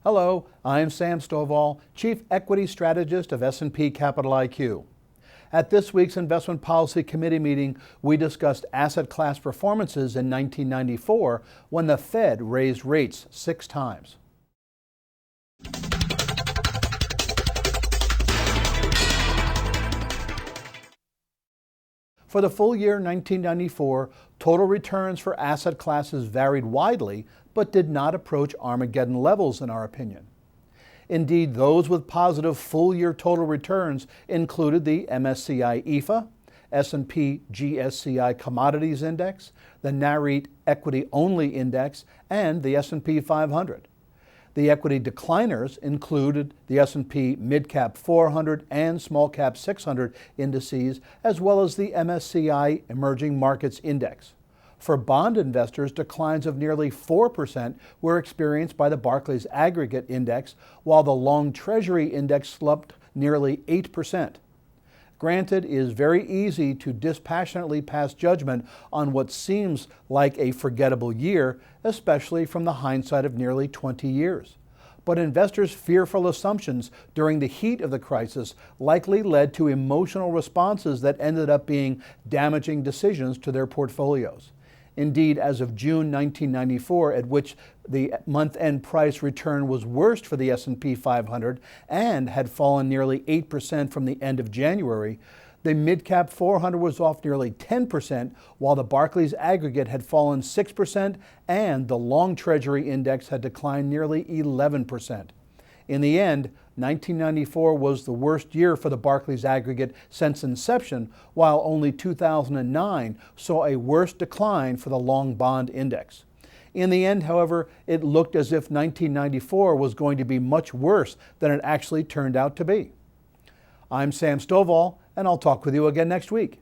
Hello, I'm Sam Stovall, Chief Equity Strategist of S&P Capital IQ. At this week's Investment Policy Committee meeting, we discussed asset class performances in 1994 when the Fed raised rates 6 times. For the full year 1994, total returns for asset classes varied widely, but did not approach Armageddon levels in our opinion. Indeed, those with positive full-year total returns included the MSCI EAFE, S&P GSCI Commodities Index, the Nareit Equity Only Index, and the S&P 500. The equity decliners included the S&P Mid-Cap 400 and Small-Cap 600 indices, as well as the MSCI Emerging Markets Index. For bond investors, declines of nearly 4% were experienced by the Barclays Aggregate Index, while the Long Treasury Index slumped nearly 8%. Granted, it is very easy to dispassionately pass judgment on what seems like a forgettable year, especially from the hindsight of nearly 20 years. But investors' fearful assumptions during the heat of the crisis likely led to emotional responses that ended up being damaging decisions to their portfolios. Indeed, as of June 1994, at which the month-end price return was worst for the S&P 500 and had fallen nearly 8% from the end of January, the Mid-Cap 400 was off nearly 10%, while the Barclays Aggregate had fallen 6% and the Long Treasury Index had declined nearly 11%. In the end, 1994 was the worst year for the Barclays Aggregate since inception, while only 2009 saw a worse decline for the Long Bond Index. In the end, however, it looked as if 1994 was going to be much worse than it actually turned out to be. I'm Sam Stovall, and I'll talk with you again next week.